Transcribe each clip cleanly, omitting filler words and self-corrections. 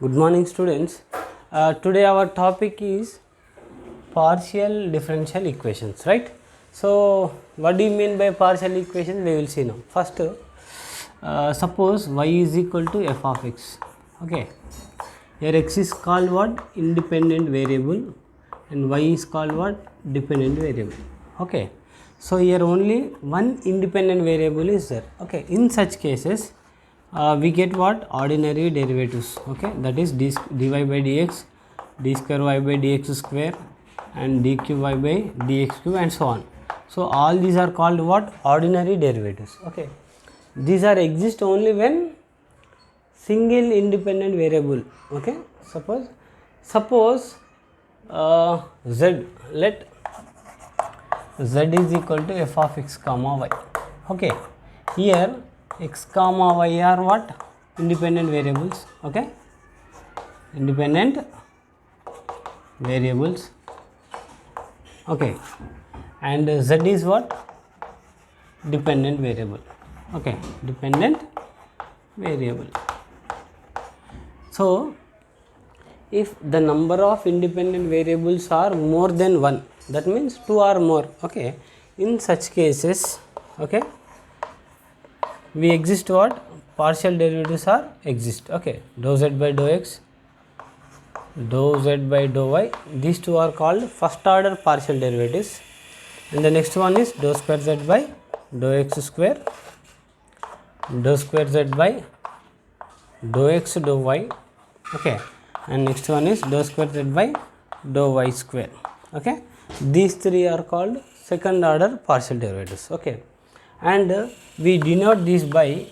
Good morning, students. Today our topic is partial differential equations, right? So, what do you mean by partial equations? We will see now. First, suppose y is equal to f of x. Okay. Here x is called what? Independent variable, and y is called what? Dependent variable. Okay. So here only one independent variable is there. Okay. In such cases, we get what? Ordinary derivatives. Okay. That is dy by dx, d square y by dx square, and dq y by dx cube, and so on. So all these are called what? Ordinary derivatives. Okay. These are exist only when single independent variable. Okay. Suppose z, let z is equal to f of x comma y. Okay. Here x comma y are what? Independent variables. Okay. Independent variables. Okay. And z is what? Dependent variable. Okay. Dependent variable. So if the number of independent variables are more than one, that means two or more. Okay. In such cases, okay, we exist what? Partial derivatives are exist. Okay. Dou z by dou x, dou z by dou y. These two are called first order partial derivatives. And the next one is dou square z by dou x square, dou square z by dou x dou y. Okay. And next one is dou square z by dou y square. Okay. These three are called second order partial derivatives. Okay. And we denote this by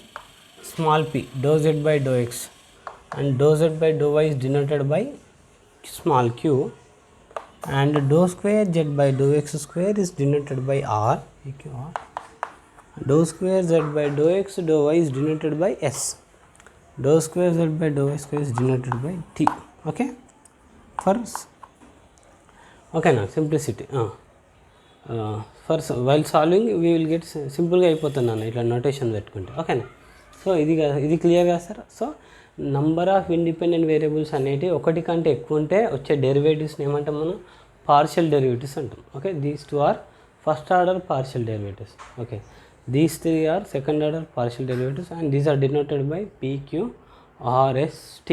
small p, dou z by dou x, and dou z by dou y is denoted by small q, and dou square z by dou x square is denoted by r, dou square z by dou x dou y is denoted by s, dou square z by dou y square is denoted by t. Okay. First, okay, now simplicity. First, while solving we will get simple గా అయిపోతుంది అన్న ఇట్లా notation పెట్టుకుంటే. ఓకేనా. So ఇది క్లియర్గా sir. So number of independent variables అనేవి ఒకటి కంటే ఎక్కువ ఉంటే వచ్చే డెరివేటివ్స్ని ఏమంటాం మనం? పార్షియల్ డెరివేటివ్స్ అంటాం. Okay. These two are first order partial derivatives. Okay. These three are second order partial derivatives, and these are denoted by p, q, r, s, t.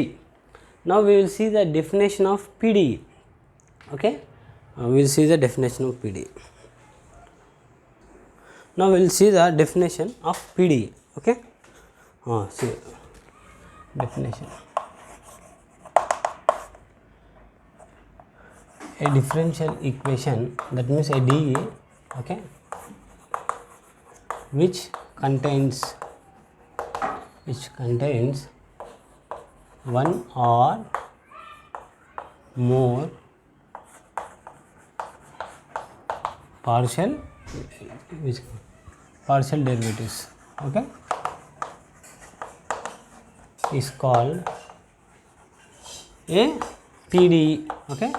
Now we will see the definition of PDE. Okay. We will see the definition of PDE. Now we will see the definition of PDE. Okay. See definition. A differential equation, that means a DE, okay, which contains one or more partial derivatives, okay, is called a PDE. Okay.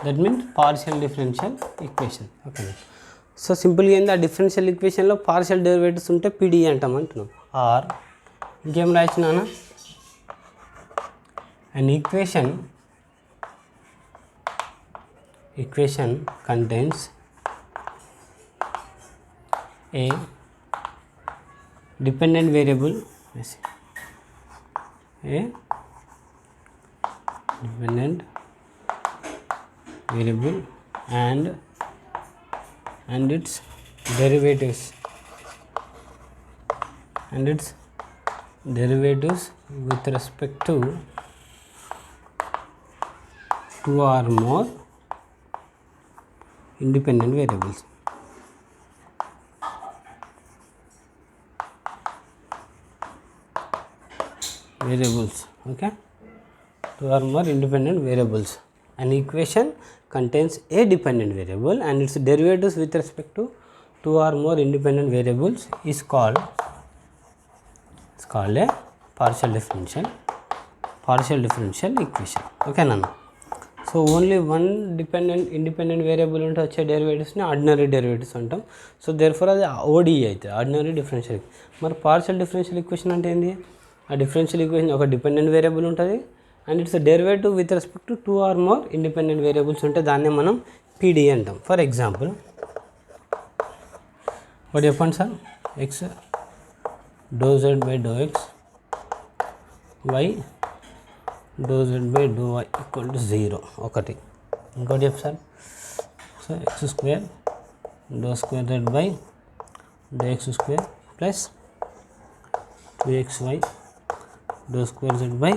That means partial differential equation. Okay. So సింపుల్గా ఏంది, ఆ differential ఈక్వేషన్లో partial derivatives ఉంటే PDE అంటాం అంటున్నాం. Are ఇంకేం రాసినానా, an equation contains a dependent variable, and its derivatives with respect to two or more independent variables. Okay. Two or more independent variables. An equation contains a dependent variable and its derivatives with respect to two or more independent variables is called a partial differential equation. Okay, nana. So only one independent variable ఉంటే వచ్చే డెరివేటివ్స్ని ordinary derivatives అంటాం. So therefore అది ODE అయితే ordinary differential. మరి partial differential equation అంటే ఏంది? ఆ డిఫరెన్షియల్ ఈక్వేషన్ ఒక డిపెండెంట్ వేరియబుల్ ఉంటుంది and its derivative with respect to 2 or more independent variables ఉంటే దాన్నే మనం పీడీ అంటాం. ఫర్ ఎగ్జాంపుల్ ఒకటి చెప్పండి sir, x doe Z by do x y doe Z by do y equal to 0 ఒకటి. ఇంకోటి చెప్పు sir, so X square do square Z by do X square plus 2xy doe square Z by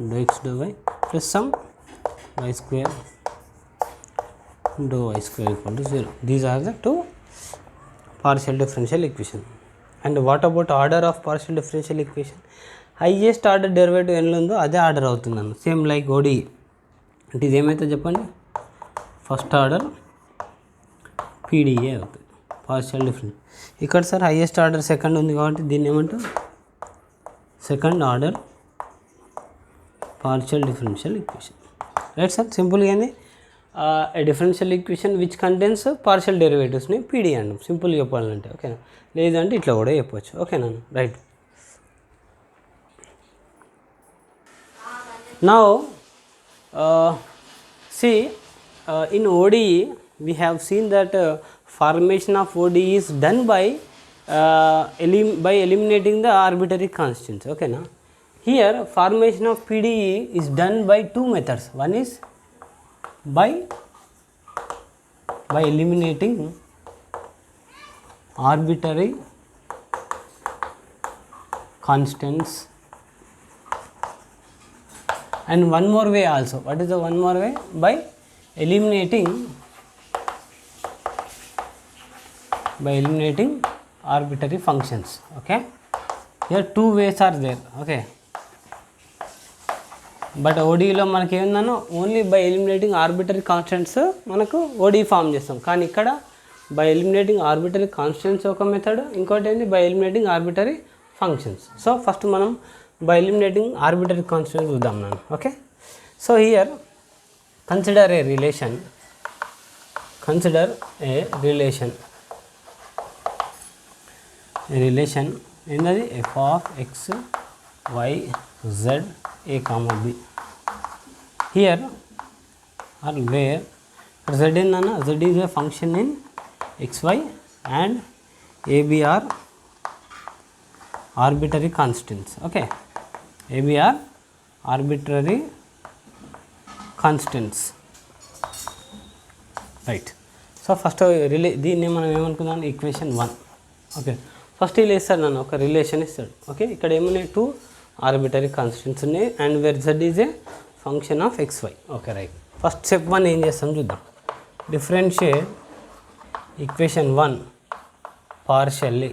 do x doe y plus some y square doe y square equal to 0. These are the two partial differential equation. And what about order of partial differential equation? highest order derivative ఎన్లో ఉందో అదే order అవుతుంది అన్న. Same like ఓడి అంటే ఇది ఏమైతే చెప్పండి, first order PDA అవుతుంది partial difference. ఇక్కడ సార్ హైయెస్ట్ ఆర్డర్ సెకండ్ ఉంది కాబట్టి దీన్ని ఏమంటాం, second order partial differential equation. Right sir, సింపుల్గా ఏంది, a differential equation which contains partial derivatives ని పీడీ అంటాం సింపుల్గా చెప్పాలంటే. ఓకేనా, లేదంటే ఇట్లా కూడా చెప్పవచ్చు. ఓకేనా, right. Now see in ODE we have seen that formation of ODE is done by eliminating the arbitrary constants. ఓకేనా, here formation of PDE is done by two methods. One is by eliminating arbitrary constants, and one more way also. What is the one more way? By eliminating arbitrary functions. Okay, here two ways are there. Okay, but ఓడీలో మనకి ఏముందనో only by eliminating arbitrary constants మనకు ODE form చేస్తాం. కానీ ఇక్కడ by eliminating arbitrary constants ఒక method, ఇంకోటి ఏంటి by eliminating arbitrary functions. So first మనం బై ఎలిమినేటింగ్ ఆర్బిటరీ కాన్స్టెంట్స్ చూద్దాం నేను. Okay, so here consider a relation ఏంటది, f of x why z a comma b. Here or where z in nana, z is a function in xy and ab are arbitrary constants. Okay, ab are arbitrary constants. Right. So first దీన్ని మనం ఏమనుకుందాం, equation 1. Okay, first ఇలా ఇస్తాడు నన్ను ఒక relation ఇస్తాడు. Okay, ఇక్కడ ఏమున్నాయి, two arbitrary constants ఉన్నాయి and where Z is a function of XY. Okay, right. First step 1 ఏం చేస్తాం చూద్దాం. Differentiate equation 1 partially.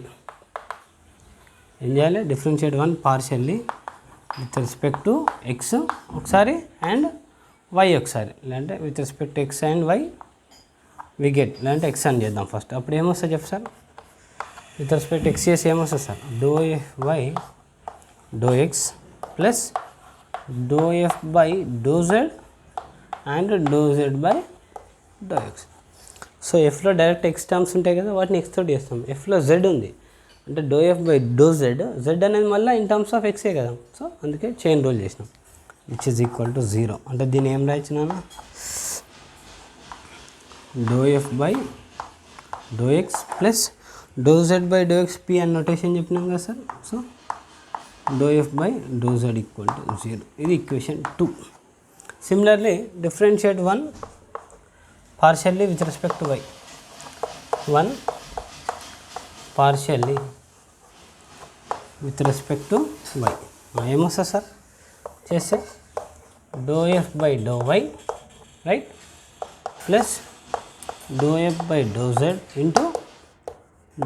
ఏం చేయాలి, differentiate 1 partially with respect to X ఒకసారి అండ్ వై ఒకసారి, లేదంటే with respect to X and Y we get, లేదంటే X అని చేద్దాం ఫస్ట్. అప్పుడు ఏమొస్తుంది చెప్పు సార్, విత్ రెస్పెక్ట్ ఎక్స్ చేసి ఏమొస్తుంది sir, doe F by do x plus do F by do z and doe Z by do X. So ఎఫ్లో direct x terms ఉంటాయి కదా, వాటిని ఎక్స్ తోటి చేస్తాం. ఎఫ్లో జెడ్ ఉంది అంటే doe F by do z, z అనేది మళ్ళీ ఇన్ టర్మ్స్ ఆఫ్ ఎక్సే కదా, సో అందుకే చైన్ రూల్ చేసినాం. Which is equal to 0. అంటే దీన్ని ఏం రాయించినాను, doe F by do x plus doe Z by do x p అని నోటేషన్ చెప్పినాం కదా sir. So doe F by do z equal to 0. ఇది equation 2. Similarly differentiate 1 partially with respect to y. 1 partially with respect to Y ఏమొస్తుంది sir చేస్తే, do F by do Y right plus do F by do Z into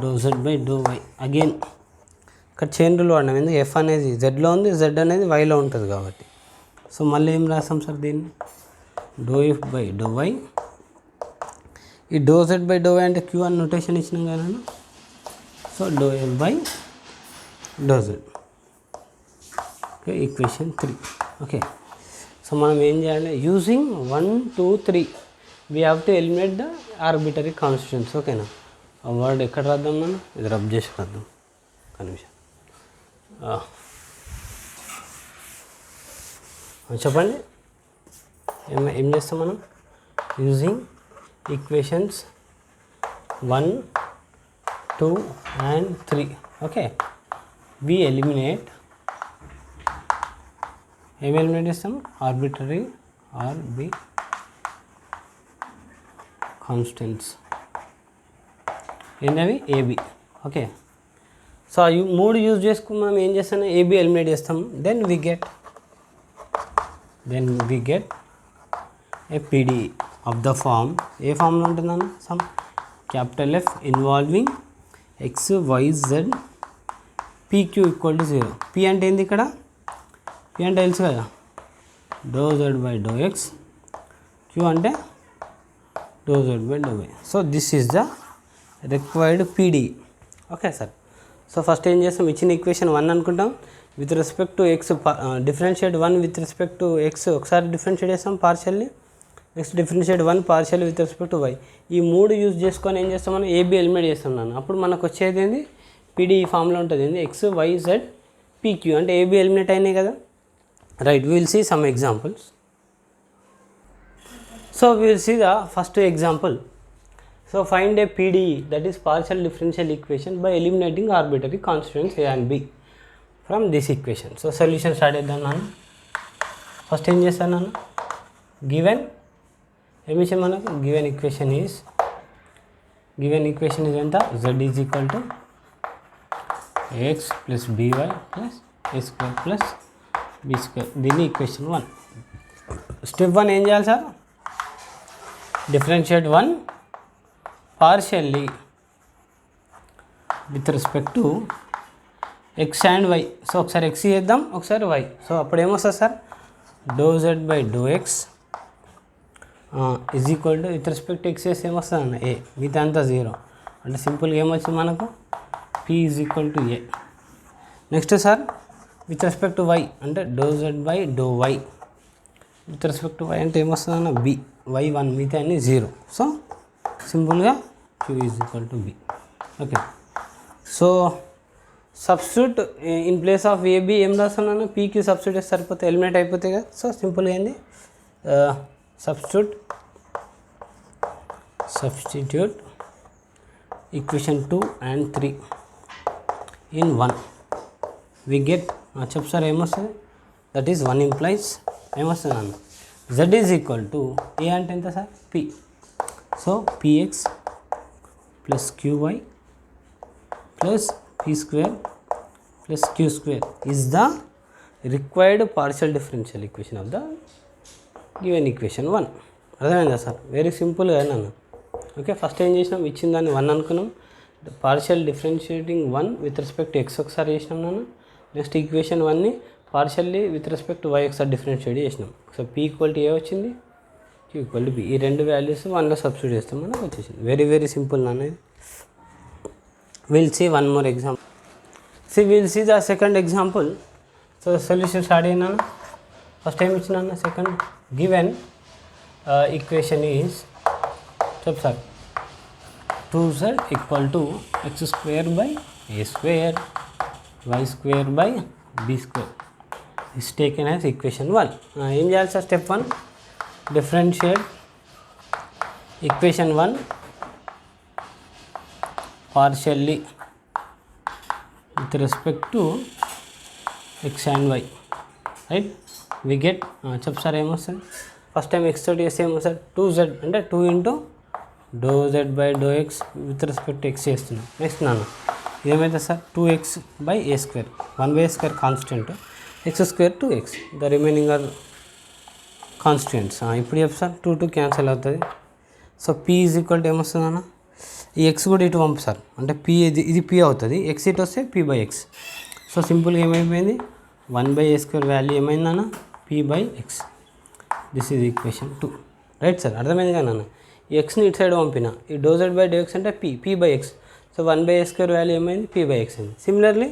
do Z by do Y. Again ఇక్కడ chain rule వాడినాం, ఎందుకు F అనేది జెడ్లో ఉంది, Z అనేది వైలో ఉంటుంది కాబట్టి. సో మళ్ళీ ఏం రాస్తాం సార్ దీన్ని, doe F by do y, ఈ do Z by do why అంటే క్యూ అని నోటేషన్ ఇచ్చినాం కదా. So doe F by do z. Okay, equation 3. Okay, so మనం ఏం చేయాలి, using 1, 2, 3 we have to eliminate the arbitrary constants. ఓకేనా, ఆ వర్డ్ ఎక్కడ రాద్దాం మనం, ఇది రబ్ చేసి రాద్దాం కనిమిషం. చెప్పండి ఏం చేస్తాం మనం using equations 1, 2 and 3. Okay we eliminate ఏం ఎలిమినేట్ చేస్తాం ఆర్బిటరీ కాన్స్టెంట్స్ ఏంటవి ఏబి. ఓకే సో ఈ 3 యూజ్ చేసుకుని మనం ఏం చేస్తాం ఏబి ఎలిమినేట్ చేస్తాం. Then we get a PD of the form. ఏ ఫామ్లో ఉంటుందన్న some capital f involving x why Z p q equal to 0. P అంటే ఏంది ఇక్కడ పి అంటే తెలుసు కదా doe Z by do x, q అంటే do Z by do Y. So this is the required PD. Okay sir. So first ఏం చేస్తాం ఇచ్చిన ఈక్వేషన్ 1 అనుకుంటాం with respect to X differentiate 1 with respect to X ఒకసారి differentiate చేస్తాం partially. Next differentiate 1 partial with respect to Y. ఈ 3 use చేసుకొని ఏం చేస్తాం మనం ఏబి ఎలిమినేట్ చేస్తాం నాన్న. అప్పుడు మనకు వచ్చేది ఏంది పీడి ఈ ఫామ్లో ఉంటుంది ఏంది ఎక్స్ వై జెడ్ పీక్యూ అంటే ఏబి ఎలిమినేట్ అయినాయి కదా. Right will see some examples. So will see the first example. So find a PDE that is partial differential equation by eliminating arbitrary constants a and b from this equation. So solution start చేద్దాం నాన్న. First ఏం చేస్తాను నాన్న given ఏమి ఇచ్చాం మనకు given equation is ఎంత z is equal to ax plus by plus a square plus b square. దీన్ని ఈక్వేషన్ 1. స్టెప్ 1 ఏం చేయాలి sir differentiate 1 partially with respect to x and y. So ఒకసారి x చేద్దాం ఒకసారి y. సో అప్పుడు ఏమొస్తుంది sir do Z by do X is equal to with respect X చేస్తే ఏమొస్తుంది అన్న ఏ మిగతా అంతా 0 అంటే సింపుల్గా ఏమొచ్చింది మనకు p is equal to A. Next sir with respect to y అంటే do Z by do Y with respect to y అంటే ఏమొస్తుంది అన్న b y1 మిగతా అన్ని 0. సో సింపుల్గా q is equal to b. Okay so substitute in place of AB ఏం రాస్తున్నాను పీకి సబ్స్టిట్యూట్ చేస్తే సరిపోతే ఎలిమినేట్ అయిపోతాయి కదా. సో సింపుల్గా ఏంది substitute equation 2 and 3 in 1 we get చెప్పు సార్ ఏమొస్తుంది దట్ ఈస్ 1 ఇంప్లైస్ ఏమొస్తుంది అన్న z ఈజ్ ఈక్వల్ టు ఏ అంటే ఎంత sir p. So px plus qy plus p square plus q square is the required partial differential equation of the given equation 1. అర్థమైందా sir very సింపుల్గా అన్న. Okay first ఏం చేసినాం ఇచ్చిన దాన్ని 1 అనుకున్నాం partial differentiating 1 with respect X ఒకసారి చేసినాం నాన్న. నెక్స్ట్ ఈక్వేషన్ 1ని పార్షియల్లీ విత్ రెస్పెక్ట్ వై ఒకసారి డిఫరెన్షియేట్ చేసినాం. సో p ఈక్వల్ టు ఏ వచ్చింది q ఈక్వల్ టు b. ఈ రెండు వాల్యూస్ 1లో సబ్స్టిట్యూట్ చేస్తాం మనకు వచ్చేసింది. వెరీ సింపుల్ నాన్న. Will see one more example. Will see the second example. So solution start అయినా ఫస్ట్ ఏం ఇచ్చిన సెకండ్ గివెన్ ఈక్వేషన్ ఈజ్ చెప్ sir 2z equal to X square by A square why square by be square is taken as equation 1. ఏం చేయాలి sir step 1 differentiate equation 1 partially with respect to x and y. Right we get చెప్ sir ఏమొస్తుంది first time x తోటి చేస్తే ఏమొస్తుంది 2z అంటే 2 into do Z by do X with respect X చేస్తున్నాం. Next నాన్న ఏమైతే sir 2x by A square 1 by A square constant X square 2x the remaining are constants. ఇప్పుడు చెప్పు సార్ 2 క్యాన్సిల్ అవుతుంది. So p is equal to ఏమొస్తుంది అన్న ఈ X కూడా ఇటు పంపు సార్ అంటే p ఇది p అవుతుంది ఎక్స్ ఇటు వస్తే p బై ఎక్స్. సో సింపుల్గా ఏమైపోయింది 1 బై ఏ స్క్వేర్ వాల్యూ ఏమైందన్న p by x. This is equation 2. Right sir అర్థమైంది కానీ అన్న ఈ ఎక్స్ని ఇటు సైడ్ పంపిన ఈ do Z by do X అంటే p by x. So 1 by A square value ఏమైంది p బై ఎక్స్ అయింది. Similarly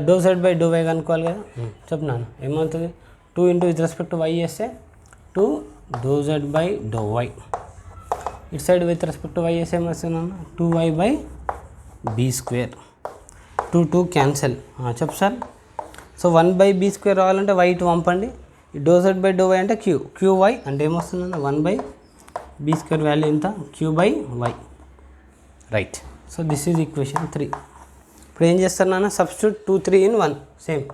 doe Z by do y కనుక్కోవాలి కదా చెప్తున్నాను ఏమవుతుంది 2 into with respect to y చేస్తే 2 do Z by do y ఇటు side with respect to y చేస్తే ఏమొస్తున్నాను 2y by be square 2 cancel చెప్పు sir. So 1 by be square రావాలంటే వై ఇటు పంపండి doe Z by do why అంటే q y అంటే ఏమొస్తుందన్న 1/b² వాల్యూ ఎంత q/y, right. So this is equation 3. ఇప్పుడు ఏం చేస్తారు నాన్న, substitute 2, 3 in 1 same.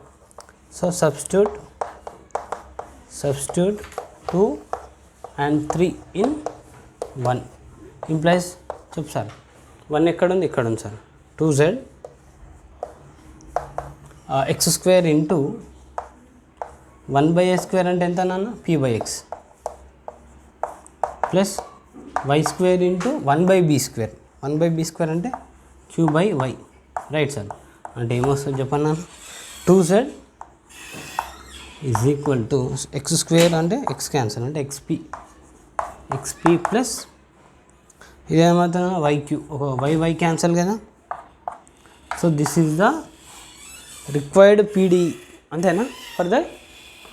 So substitute 2 and 3 in 1 implies చెప్పు సార్ 1 ఎక్కడుంది, ఇక్కడ ఉంది sir. 2z x² into 1/a² అంటే ఎంత నాన్న p/x plus y² into 1/b². 1/b² అంటే q/y, రైట్ సార్. అంటే ఏమొస్తుంది చెప్పండి నాన్న, 2z is equal to x² అంటే x క్యాన్సల్ అంటే xp ప్లస్ ఇదేమవుతుంది yq, ఒక y క్యాన్సల్ కదా. So this is the required PD అంతేనా for the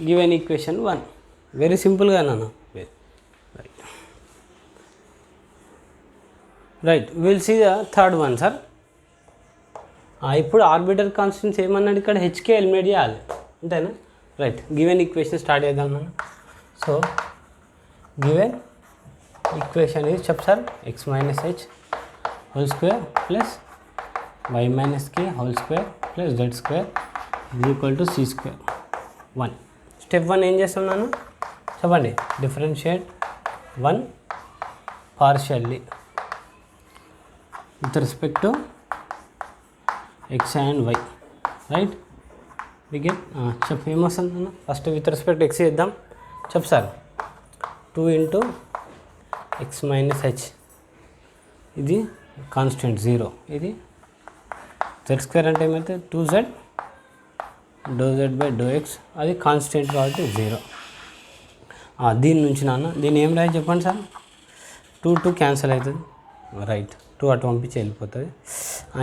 given equation 1. Very సింపుల్గా నాన్న, right. Will see the third one sir. ఇప్పుడు ఆర్బిటర్ కాన్స్టెంట్స్ ఏమన్నాడు ఇక్కడ, హెచ్కే ఎలిమినేట్ చేయాలి అంతేనా, రైట్. గివెన్ ఈక్వేషన్ స్టార్ట్ చేద్దాం మనం. సో గివెన్ ఈక్వేషన్ ఇది చెప్పు sir, x - h² plus y - k² plus z² is equal to c². 1. Step 1 ఏం చేస్తాం నాన్న చెప్పండి, differentiate 1 partially with respect to x and y, right. Begin చెప్పు ఏమొస్తుంది అన్న, ఫస్ట్ విత్ రెస్పెక్ట్ x చేద్దాం. చెప్పు సార్ 2 ఇంటూ x - h, ఇది కాన్స్టెంట్ 0, ఇది z² అంటే ఏమైతే 2z do Z by do X, అది కాన్స్టెంట్ కాబట్టి 0. దీని నుంచి నాన్న దీన్ని ఏం రాయి చెప్పండి సార్, 2 క్యాన్సిల్ అవుతుంది, రైట్. 2 అటు పంపించి వెళ్ళిపోతుంది.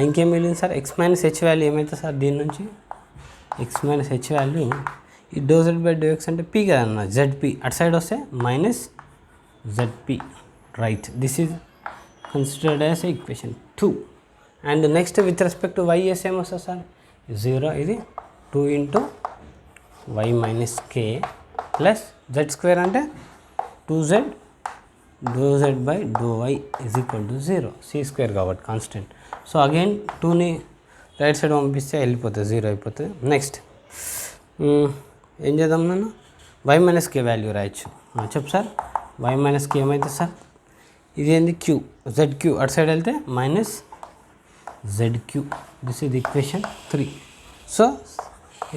ఇంకేం మిగిలింది సార్, x - h వాల్యూ ఏమవుతుంది సార్, దీని నుంచి x - h వాల్యూ ఈ do Z by do X అంటే p కదా అన్న, ZP అటు సైడ్ వస్తే -ZP, right. This is considered as equation 2. And next with respect to y ఏమొస్తుంది సార్, 0, ఇది 2 into y - k plus z² అంటే 2z do Z by do Y is equal to 0, c² కాబట్టి constant. So again 2ని right side పంపిస్తే వెళ్ళిపోతుంది, 0 అయిపోతుంది. Next ఏం చేద్దాం నన్ను, y - k వాల్యూ రాయొచ్చు. చెప్పు సార్ y - k ఏమైతుంది సార్, ఇది ఏంది ZQ, అటు సైడ్ వెళ్తే -ZQ. This is equation 3. So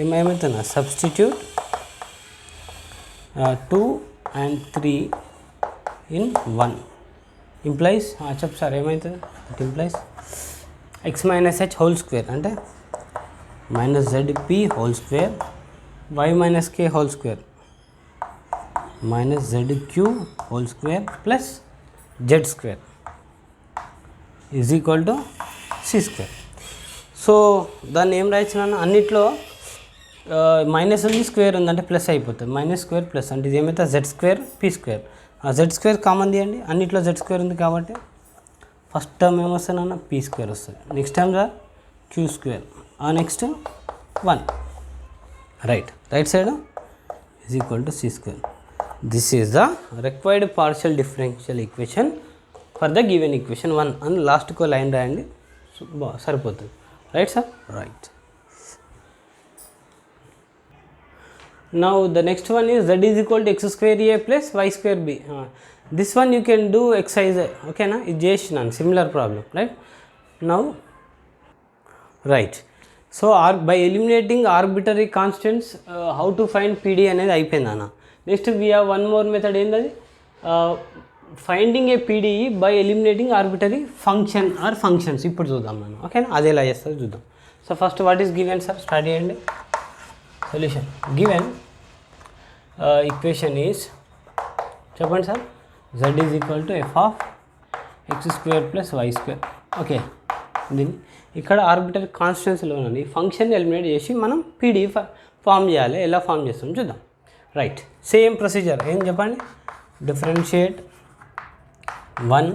ఏమవుతుందా, సబ్స్టిట్యూట్ 2 and 3 in 1 ఇంప్లైస్ చెప్పు సార్ ఏమవుతుంది, ఇట్ ఇంప్లైస్ x - h² అంటే -ZP² y - k² -ZQ² plus z² is equal to c². సో దాన్ని ఏం రాయించిన అన్నిట్లో మైనస్ ఉంది, స్క్వేర్ ఉంది అంటే ప్లస్ అయిపోతుంది, -² ప్లస్ అంటే ఇది ఏమైతే z² p². ఆ z² కామన్ తీయండి, అన్నిట్లో z² ఉంది కాబట్టి ఫస్ట్ టర్మ్ ఏమొస్తుంది అన్న p² వస్తుంది, next term q², next 1, right side is equal to c². This is the required partial differential equation for the given equation 1 అని లాస్ట్కో లైన్ రాయండి, సరిపోతుంది, right sir, right. Now the next one is z is equal to x² a plus y² b. This one you can do exercise, okay na, ఇది చేసినాను similar problem, right. Now right, so by eliminating arbitrary constants how to find PD అనేది అయిపోయింది అన్న. Next we have one more method ఏంటది, finding A PDE by eliminating arbitrary function or functions. ఇప్పుడు చూద్దాం మనం, ఓకేనా, అది ఎలా చేస్తారో చూద్దాం. So first what is given sir, start చేయండి. సొల్యూషన్ గివెన్ ఈక్వేషన్ ఈజ్ చెప్పండి sir, z is equal to f of x² plus y². Okay, దీన్ని ఇక్కడ ఆర్బిటరీ కాన్స్టెన్సీలో ఉన్నది, ఫంక్షన్ ఎలిమినేట్ చేసి మనం పీడీ ఫామ్ చేయాలి. ఎలా ఫామ్ చేస్తాం చూద్దాం, రైట్. సేమ్ ప్రొసీజర్ ఏం చెప్పండి, differentiate 1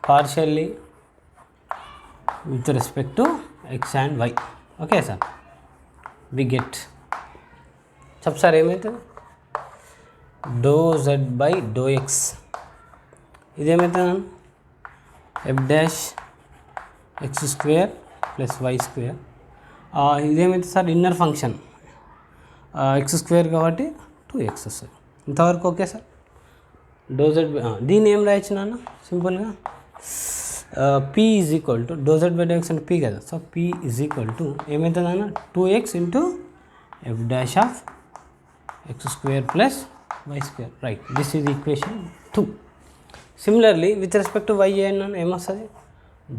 partially with respect to x and y. Okay sir, we get చెప్పు సార్ ఏమవుతుంది, do Z by do x, ఇదేమవుతుంది f dash x square plus why square, ఇదేమవుతుంది sir inner function x square కాబట్టి 2x వస్తుంది. ఇంతవరకు okay sir. Do Z దీన్ని ఏం రాయొచ్చు నాన్న సింపుల్గా, P is equal to doe Z by do X అంటే పీ కదా, so p is equal to ఏమవుతుంది అన్న 2x into F dash of X square plus why square, right. This is equation 2. Similarly with respect to y చేయండి అన్న ఏమొస్తుంది,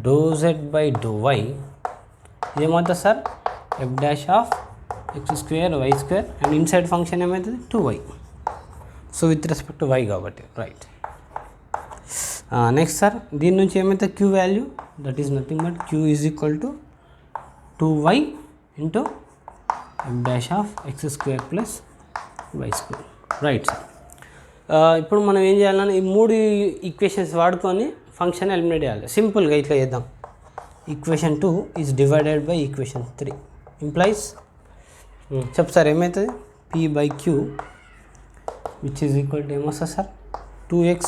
do Z by do y ఏమవుతుంది sir F dash of X square why square and inside function ఏమవుతుంది 2y. So with respect to why కాబట్టి right. Next sir దీని నుంచి ఏమైతే Q value, that is nothing but Q is equal to 2y into F dash of X square plus why square, right sir. ఇప్పుడు మనం ఏం చేయాలని ఈ 3 equations వాడుకొని ఫంక్షన్ ఎలిమినేట్ చేయాలి. సింపుల్గా ఇట్లా చేద్దాం, equation 2 is divided by equation 3 implies, చెప్పు సార్ ఏమవుతుంది, p by q which is equal to ఏమొస్తుంది sir 2x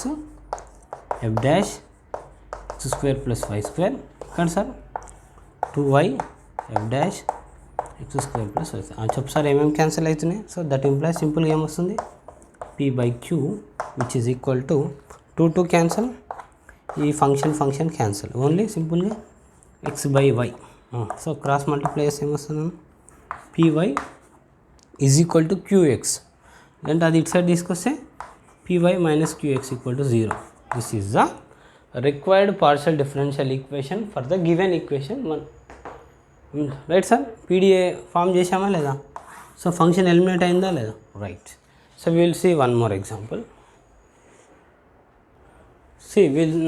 f dash x square plus why square, ఇక్కడ sir 2y f dash x square plus why square. చెప్పు sir ఏమేమి cancel అవుతున్నాయి, so that implies సింపుల్గా ఏమొస్తుంది p by q which is equal to 2 cancel, ఈ function cancel, only సింపుల్గా x by y. So cross multiply చేస్తే ఏమొస్తుంది py is equal to qx, అంటే అది ఇటు సైడ్ తీసుకొస్తే py minus qx equal to 0. This is the required partial differential equation for the given equation 1. Right sir, PDE form చేసామా లేదా, so function eliminate అయిందా లేదా, right. So will see one more example.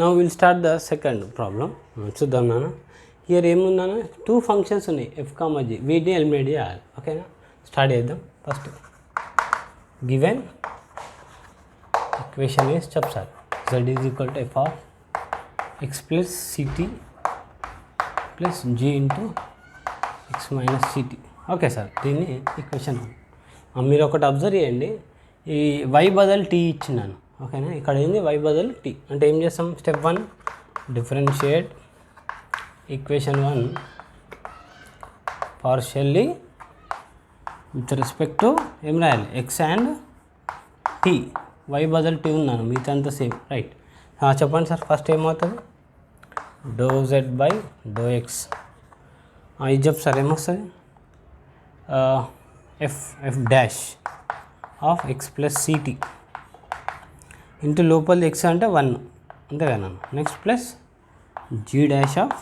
now we'll start the second problem. చూద్దాం నాన్న, here ఏముందన్న 2 functions ఉన్నాయి F comma G, వీటిని eliminate చేయాలి. ఓకేనా, స్టార్ట్ చేద్దాం. ఫస్ట్ గివెన్ ఈక్వేషన్ ఈస్ చెప్పు sir z is equal to F of X plus CT plus G into X minus CT. Okay sir, దీన్ని ఈక్వేషన్ మీరు ఒకటి అబ్జర్వ్ చేయండి, ఈ y బదులు టీ ఇచ్చినాను. ఓకేనా, ఇక్కడ ఏంది y బదులు టీ అంటే ఏం చేస్తాం, step 1 differentiate equation 1 partially with respect to ఏం రాయాలి ఎక్స్ అండ్ టీ, వై బదులు టీ ఉన్నాను మిగతా అంతా సేమ్, రైట్. చెప్పండి సార్, ఫస్ట్ ఏమవుతుంది do Z by do X, ఇది చెప్పు సార్ ఏమొస్తుంది F dash of X plus CT into లోపల ఎక్స్ అంటే 1 అంతే కదా, next plus G dash of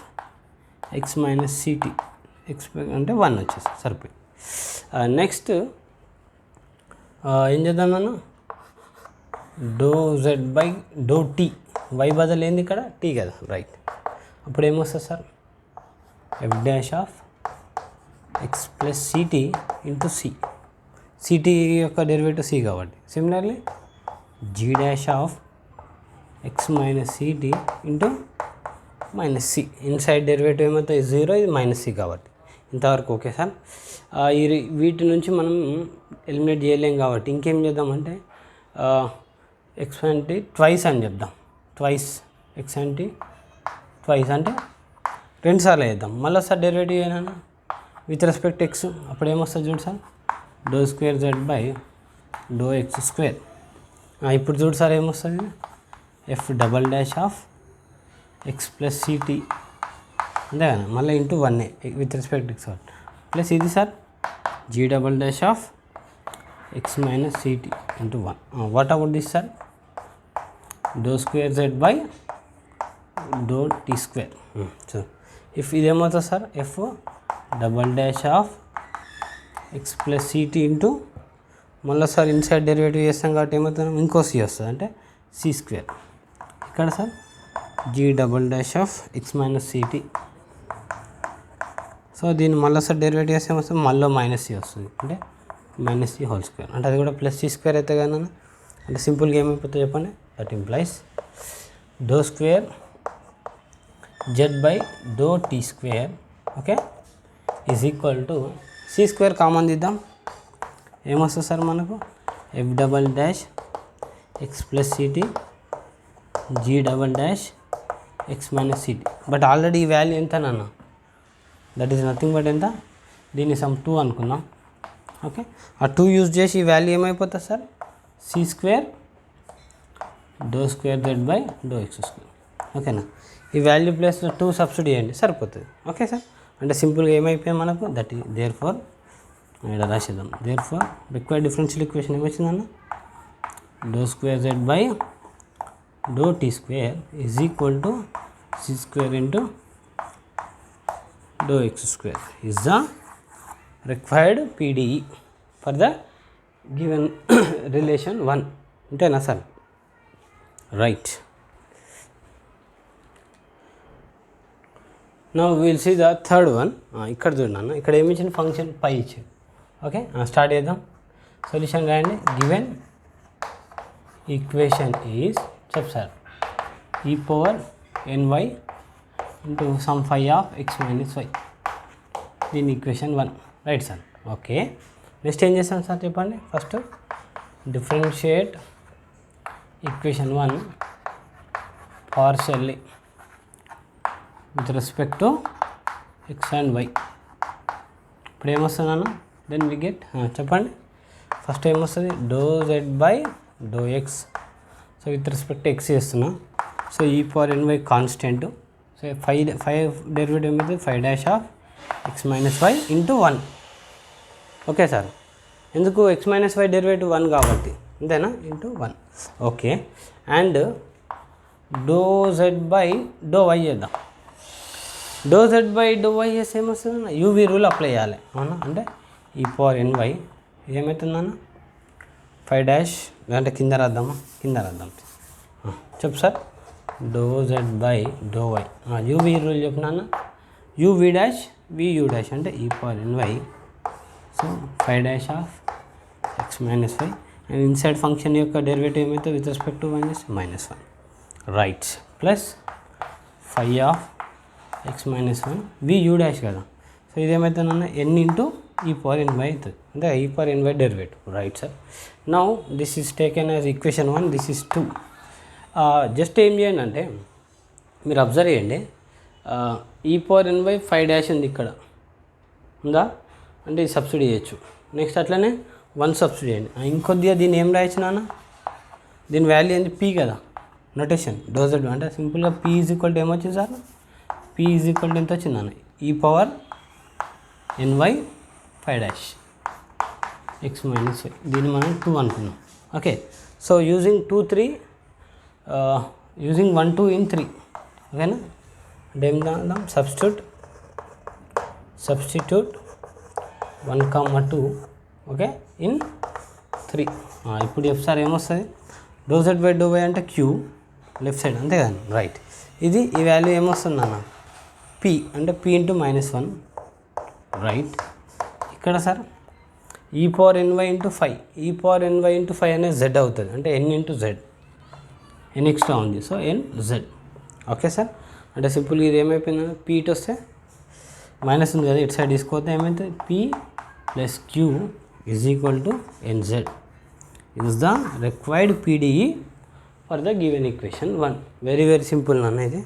X minus CT, X అంటే 1 వచ్చేసి సరిపోయి. నెక్స్ట్ ఏం చేద్దాం నన్ను, do Z by do T, Y బదులు ఏంది ఇక్కడ టీ కదా, రైట్. అప్పుడు ఏమొస్తుంది sir F dash of X plus CT into C, CT యొక్క డెరివేటివ్ సి కాబట్టి similarly G dash of X minus city into minus C, inside derivative ఏమవుతుంది 0, ఇది మైనస్ సి కాబట్టి ఇంతవరకు ఓకే సార్. వీటి నుంచి మనం ఎలిమినేట్ చేయలేం కాబట్టి ఇంకేం చేద్దామంటే ఎక్స్ అంటే ట్వైస్ అని చెప్దాం, ట్వైస్ ఎక్స్ అంటే ట్వైస్ అంటే 2 సార్లు వేద్దాం. మళ్ళీ సార్ డెరివేటివ్ ఏనా విత్ రెస్పెక్ట్ ఎక్స్, అప్పుడు ఏమొస్తుంది చూడు sir doe square Z by do X square. ఇప్పుడు చూడు సార్ ఏమొస్తుంది f double dash of X plus c t అంతే కదా, మళ్ళీ into 1 with respect x plus ఇది sir G double dash of X minus city into 1. What about this sir doe square Z by do tea square. So if ఇదేమవుతుంది sir f double dash of X plus CT into మళ్ళీ sir inside derivative చేస్తాం కాబట్టి ఏమవుతుంది ఇంకో C వస్తుంది అంటే C square. ఇక్కడ sir G double dash of X minus CT, so దీన్ని మళ్ళీ సార్ డెరివేటివ్ చేస్తే ఏమొస్తుంది మళ్ళీ మైనస్ సి వస్తుంది అంటే మైనస్ సి హోల్ స్క్వేర్, అంటే అది కూడా ప్లస్ సి స్క్వేర్ అయితే కానీ అంటే సింపుల్గా ఏమైపోతుంది చెప్పండి, that implies do square Z by do tea square okay is equal to C square common తీద్దాం, ఏమొస్తుంది సార్ మనకు F double dash X plus CT G double dash X minus CT. But already ఈ value ఎంత నాన్న, that is nothing but ఎంత, దీన్ని some 2 అనుకుందాం. Okay, ఆ 2 యూజ్ చేసి ఈ వాల్యూ ఏమైపోతుంది sir, C square do square Z by do X square. ఓకేనా, ఈ వాల్యూ ప్లస్లో 2 సబ్స్టిట్యూట్ చేయండి సరిపోతుంది. ఓకే సార్, అంటే సింపుల్గా ఏమైపోయాయి మనకు, దట్ ఈ దేర్ ఫోర్ ఇక్కడ రాసేద్దాం. Therefore required differential equation ఏమొచ్చిందన్న, doe square Z by do tea square is equal to C square into doe X square is the required PDE for the given relation 1. అంతేనా sir, right. Now will see the third one. ఇక్కడ చూడన్న, ఇక్కడ ఏమి ఇచ్చిన function పై ఇచ్చారు. Okay, start చేద్దాం. Solution రాయండి. గివెన్ ఈక్వేషన్ ఈజ్ చెప్ sir e power n y into some phi of X minus Y, దీని equation 1. Right sir. Okay, next ఏం చేస్తాం సార్ చెప్పండి. First differentiate equation 1 partially with respect to X and Y. ఇప్పుడు ఏమొస్తుందన్న, then we get, చెప్పండి first ఏమొస్తుంది, do Z by do X. So with respect X చేస్తున్నా. So ఈ power NY constant. So 5 derivative ఏమైతే 5 dash of X minus Y into 1. Okay sir, ఎందుకు X minus Y derivative 1 కాబట్టి, అంతేనా, into 1. Okay, and doe Z by do y చేద్దాం. Doe Z by do y చేస్తే ఏమొస్తుంది, UV rule apply చేయాలి. అవునా, అంటే ఈ పవర్ ఎన్వై ఏమవుతుందన్న 5 డాష్, అంటే కింద రాద్దామా, కింద రాద్దాం. చెప్పు sir, do Z by do Y, UV rule చెప్పినా, యూవీ డాష్ వియూ డాష్ అంటే ఈ power NY. So 5 dash of X minus Y, and inside function యొక్క డెరివేటివ్ ఏమైతే with respect to -1. Right, plus 5 of X minus 1 V U dash కదా. So ఇదేమవుతుందన్న N into ఈ power NY అవుతుంది, అంటే ఈ power NY derivative. Right sir. Now this is taken as equation 1, this is 2. Just ఏం చేయండి అంటే మీరు అబ్జర్వ్ చేయండి, ఈ పవర్ ఎన్వై 5 డాష్ ఉంది ఇక్కడ ఉందా, అంటే ఇది సబ్సిడీ చేయొచ్చు. నెక్స్ట్ అట్లనే 1 సబ్సిడీ చేయండి. ఇంకొద్దిగా దీన్ని ఏం రాయొచ్చు నాన్న, దీని వాల్యూ ఏంటి, పీ కదా, నొటేషన్ డోజెడ్ అంటే సింపుల్గా పీ ఈజ్ ఈక్వల్ టు ఏమొచ్చింది sir, P is equal to ఎంత వచ్చింది అన్న, ఈ power NY 5 dash X minus Y, దీన్ని మనం 2 అనుకున్నాం. Okay, so using 2 3 using 1 2 in 3. ఓకేనా, అంటే ఏం దాం సబ్స్టిట్యూట్ 1 2 ఓకే ఇన్ 3. ఇప్పుడు ఎఫ్ సార్ ఏమొస్తుంది, do Z by do why అంటే క్యూ లెఫ్ట్ సైడ్, అంతే కదా. రైట్, ఇది ఈ వాల్యూ ఏమొస్తుంది అన్న, పీ అంటే పీ ఇంటూ -1. రైట్, ఇక్కడ sir e power n y into 5, ఈ పవర్ ఎన్వై ఇంటూ 5 అనేది జెడ్ అవుతుంది, అంటే ఎన్ ఇంటూ జెడ్, ఎన్ ఎక్స్ట్రా ఉంది, so N Z. Okay sir, అంటే సింపుల్గా ఇది ఏమైపోయిందంటే పీ ఇటు వస్తే మైనస్ ఉంది కదా, ఇటు సైడ్ తీసుకోతే ఏమైతే P plus Q is equal to NZ is the required PDE for the given equation 1. Very very simple అన్న ఇది.